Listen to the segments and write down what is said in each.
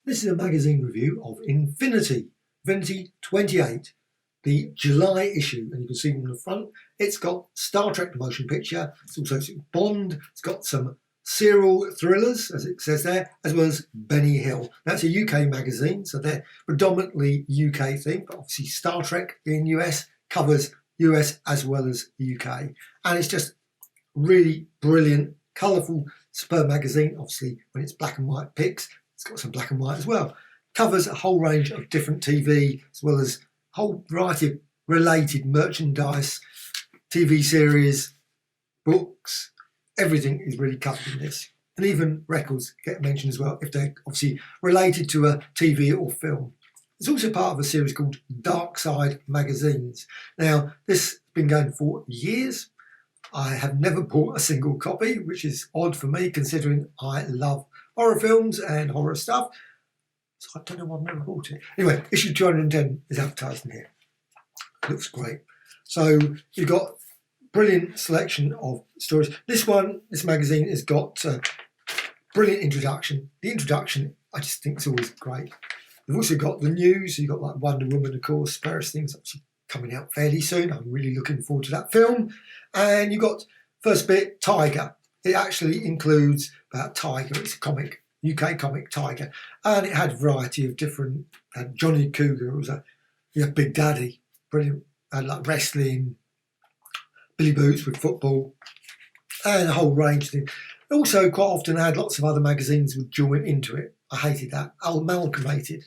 This is a magazine review of Infinity 28, the July issue, and you can see on the front it's got Star Trek the motion picture, it's also Bond, it's got some serial thrillers, as it says there, as well as Benny Hill. That's a UK magazine, so they're predominantly UK themed, but obviously Star Trek in US covers US as well as UK, and it's just really brilliant, colourful, superb magazine. Obviously when it's black and white pics, it's got some black and white as well. Covers a whole range of different TV as well as a whole variety of related merchandise, TV series, books, everything is really covered in this. And even records get mentioned as well if they're obviously related to a TV or film. It's also part of a series called Dark Side Magazines. Now, this has been going for years. I have never bought a single copy, which is odd for me considering I love horror films and horror stuff. So I don't know why I've never bought it. Anyway, issue 210 is advertised in here. Looks great. So you've got brilliant selection of stories. This magazine has got a brilliant introduction. The introduction, I just think, is always great. You've also got the news. You've got like Wonder Woman, of course, various things actually coming out fairly soon. I'm really looking forward to that film. And you've got first bit, Tiger. It actually includes about Tiger. It's a comic, UK comic, Tiger. And it had a variety of different, Johnny Cougar was Big Daddy, brilliant, like wrestling, Billy Boots with football, and a whole range of things. It also quite often had lots of other magazines would join into it. I hated that, amalgamated,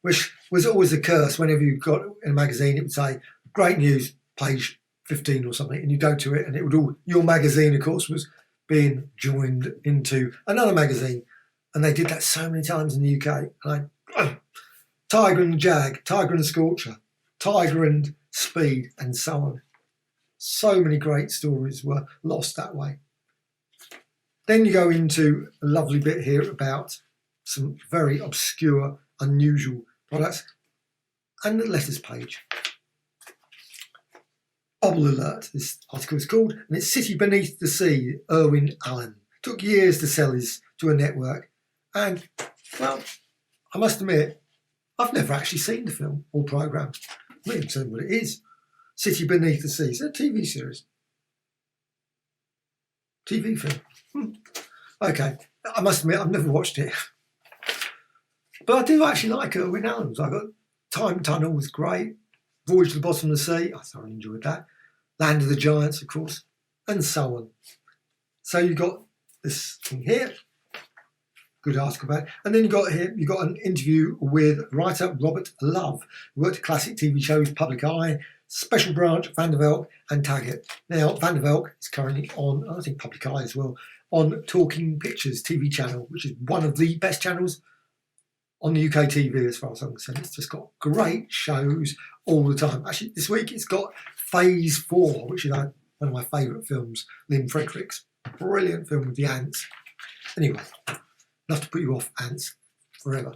which was always a curse. Whenever you got in a magazine, it would say, great news, page 15 or something, and you go to it and it would all, your magazine, of course, was being joined into another magazine. And they did that so many times in the UK. And Tiger and Jag, Tiger and Scorcher, Tiger and Speed, and so on. So many great stories were lost that way. Then you go into a lovely bit here about some very obscure, unusual products, and the letters page. Bubble Alert, this article is called, and it's City Beneath the Sea, Irwin Allen. Took years to sell his to a network, and, well, I must admit, I've never actually seen the film or programme. I'm not even saying what it is. City Beneath the Sea. It's a TV series. TV film. Okay, I must admit, I've never watched it. But I do actually like Irwin Allen. I got Time Tunnel was great. Voyage to the Bottom of the Sea, I thoroughly enjoyed that. Land of the Giants, of course, and so on. So you've got this thing here. Good article about it. And then you've got an interview with writer Robert Love, who worked at classic TV shows Public Eye, Special Branch, Van der Velk and Taggart. Now, Van der Velk is currently on, I think Public Eye as well, on Talking Pictures TV channel, which is one of the best channels on the UK TV as far as I'm concerned. It's just got great shows all the time. Actually, this week it's got Phase 4, which is one of my favourite films, Lynn Fredericks. Brilliant film with the ants. Anyway, enough to put you off ants forever.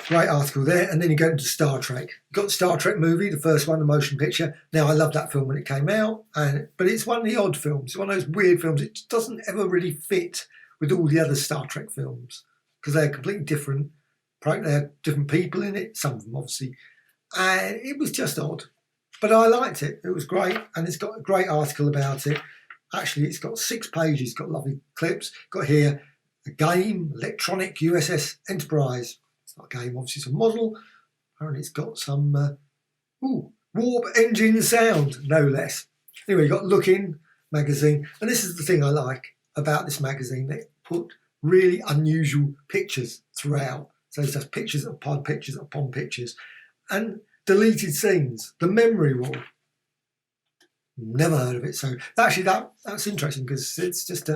Great article there, and then you go into Star Trek. You've got the Star Trek movie, the first one, the motion picture. Now, I loved that film when it came out, but it's one of the odd films. It's one of those weird films. It doesn't ever really fit with all the other Star Trek films because they're completely different. They have different people in it, some of them obviously, and it was just odd. But I liked it. It was great, and it's got a great article about it. Actually, it's got 6 pages. It's got lovely clips. Got here a game, electronic USS Enterprise. It's not a game, obviously it's a model. Apparently it's got some warp engine sound, no less. Anyway, you've got Look In magazine, and this is the thing I like about this magazine. They put really unusual pictures throughout. So it's just pictures upon pictures upon pictures. And deleted scenes, the memory wall. Never heard of it. So actually that's interesting because it's just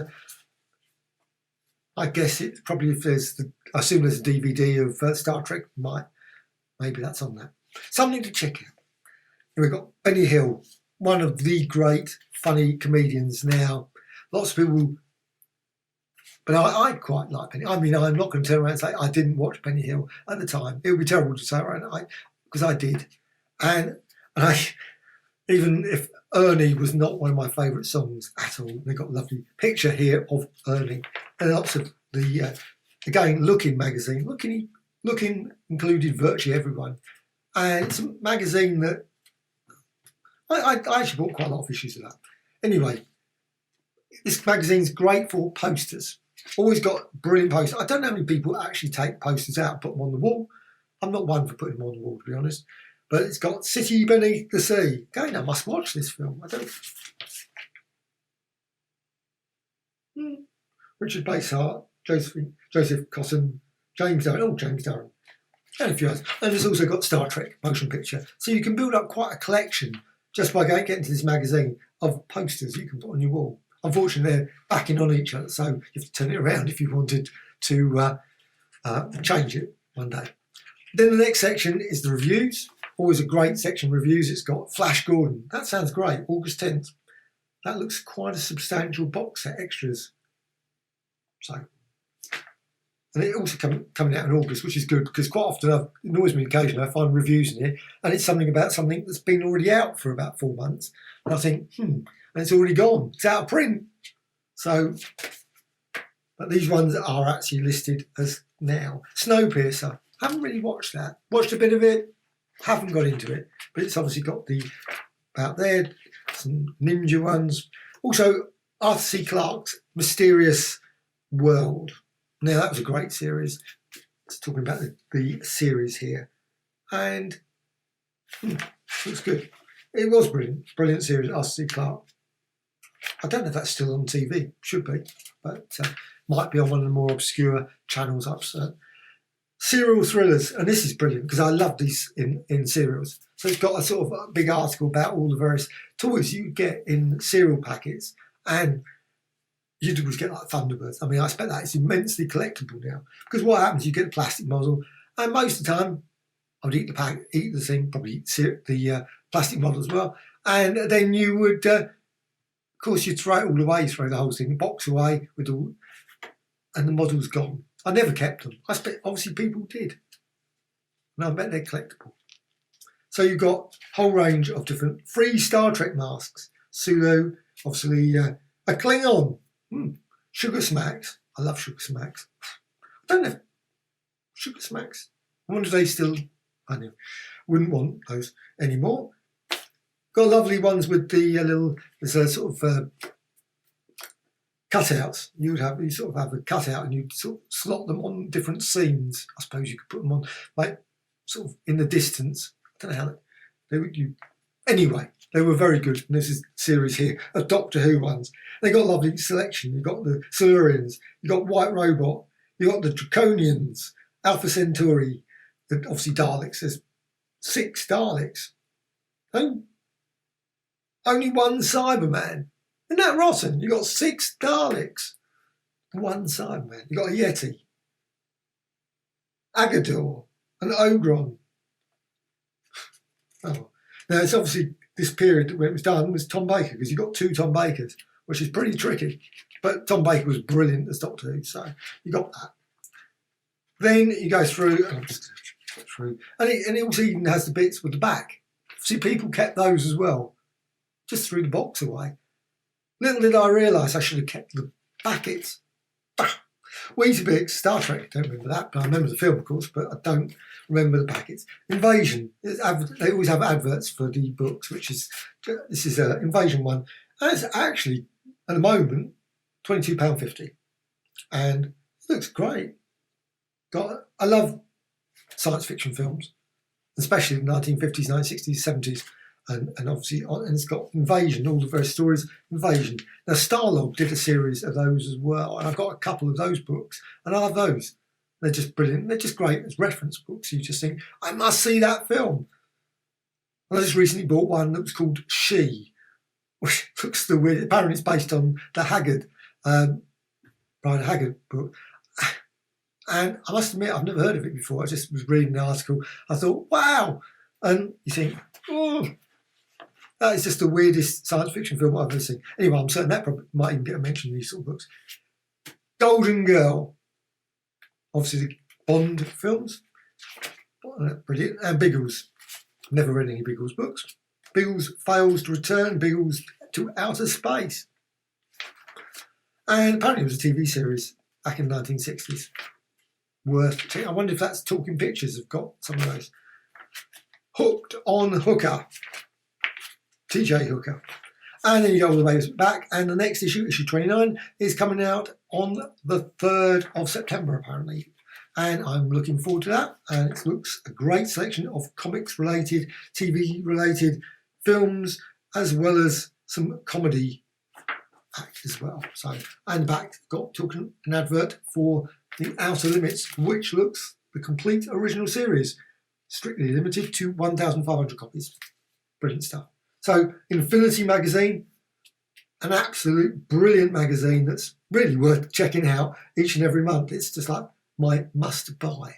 I guess it probably, I assume there's a DVD of Star Trek, maybe that's on that. Something to check out. Here we've got Benny Hill, one of the great funny comedians now. Lots of people, but I quite like Benny. I mean, I'm not going to turn around and say I didn't watch Benny Hill at the time. It would be terrible to say right now because I did. And even if Ernie was not one of my favourite songs at all. They've got a lovely picture here of Ernie, and lots of the again Looking magazine. Looking included virtually everyone, and it's a magazine that I actually bought quite a lot of issues of that. Anyway, this magazine's great for posters. Always got brilliant posters. I don't know how many people actually take posters out and put them on the wall. I'm not one for putting them on the wall, to be honest. But it's got City Beneath the Sea. Again, I must watch this film. I don't. Richard Basehart, Joseph Cotton, James Durham. Oh, James Durham. And a few others. And it's also got Star Trek motion picture. So you can build up quite a collection just by getting to this magazine of posters you can put on your wall. Unfortunately, they're backing on each other, so you have to turn it around if you wanted to change it one day. Then the next section is the reviews. Always a great section, reviews. It's got Flash Gordon. That sounds great. August 10th. That looks quite a substantial box set, extras. So, and it also coming out in August, which is good because quite often it annoys me occasionally. I find reviews in it, and it's something about something that's been already out for about 4 months, and I think, and it's already gone. It's out of print. So, but these ones are actually listed as now. Snowpiercer. Haven't really watched that. Watched a bit of it. Haven't got into it, but it's obviously got the about there, some ninja ones. Also, Arthur C. Clarke's Mysterious World. Now that was a great series. It's talking about the series here, and looks good. It was brilliant series. Arthur C. Clarke. I don't know if that's still on TV. Should be, but might be on one of the more obscure channels upstairs. Serial thrillers, and this is brilliant because I love these in serials. So it's got a sort of a big article about all the various toys you get in cereal packets, and you'd always get like Thunderbirds. I mean, I expect that it's immensely collectible now because what happens? You get a plastic model, and most of the time, I'd eat the thing, probably eat the plastic model as well, and then you would, of course, you'd throw it all away, throw the whole thing, box away with all, and the model's gone. I never kept them. I expect obviously people did. And I bet they're collectible. So you've got a whole range of different free Star Trek masks. Sulu, obviously a Klingon. Sugar Smacks. I love Sugar Smacks. I don't know. Sugar Smacks. I wonder if they still, I know, wouldn't want those anymore. Got lovely ones with the there's a sort of cutouts. You sort of have a cutout and you'd sort of slot them on different scenes. I suppose you could put them on like sort of in the distance. I don't know how they would you. Anyway, they were very good. And this is a series here of Doctor Who ones. They got a lovely selection. You've got the Silurians, you've got White Robot, you've got the Draconians, Alpha Centauri, obviously Daleks. There's 6 Daleks. Oh, only one Cyberman. Isn't that rotten? You've got 6 Daleks. 1 Cyberman. You've got a Yeti. Agador. An Ogron. Oh. Now, it's obviously this period when it was done was Tom Baker, because you've got 2 Tom Bakers, which is pretty tricky. But Tom Baker was brilliant as Doctor Who, so you got that. Then you go through, and I'm just going to through, and it also even has the bits with the back. See, people kept those as well. Just threw the box away. Little did I realise I should have kept the packets. Weetabix, Star Trek, don't remember that, but I remember the film, of course, but I don't remember the packets. Invasion, they always have adverts for the books, which is, this is an Invasion one. And it's actually, at the moment, £22.50. And it looks great. I love science fiction films, especially the 1950s, 1960s, 70s. And obviously, and it's got Invasion, all the various stories, Invasion. Now, Starlog did a series of those as well, and I've got a couple of those books, and I love those. They're just brilliant. They're just great as reference books. You just think, I must see that film. And I just recently bought one that was called She, which looks the weird. Apparently, it's based on the Haggard, Brian Haggard book. And I must admit, I've never heard of it before. I just was reading the article. I thought, wow. And you think, oh, that is just the weirdest science fiction film I've ever seen. Anyway, I'm certain that probably might even get a mention in these sort of books. Golden Girl. Obviously, the Bond films. Brilliant. And Biggles. Never read any Biggles books. Beagles fails to return. Beagles to outer space. And apparently it was a TV series back in the 1960s. Worth checking. I wonder if that's Talking Pictures have got some of those. Hooked on Hooker. TJ Hooker. And then you go all the way back, and the next issue, issue 29, is coming out on the 3rd of September, apparently. And I'm looking forward to that. And it looks a great selection of comics-related, TV-related films, as well as some comedy act as well. So, and back, got talking an advert for The Outer Limits, which looks the complete original series, strictly limited to 1,500 copies. Brilliant stuff. So, Infinity Magazine, an absolute brilliant magazine that's really worth checking out each and every month. It's just like my must buy.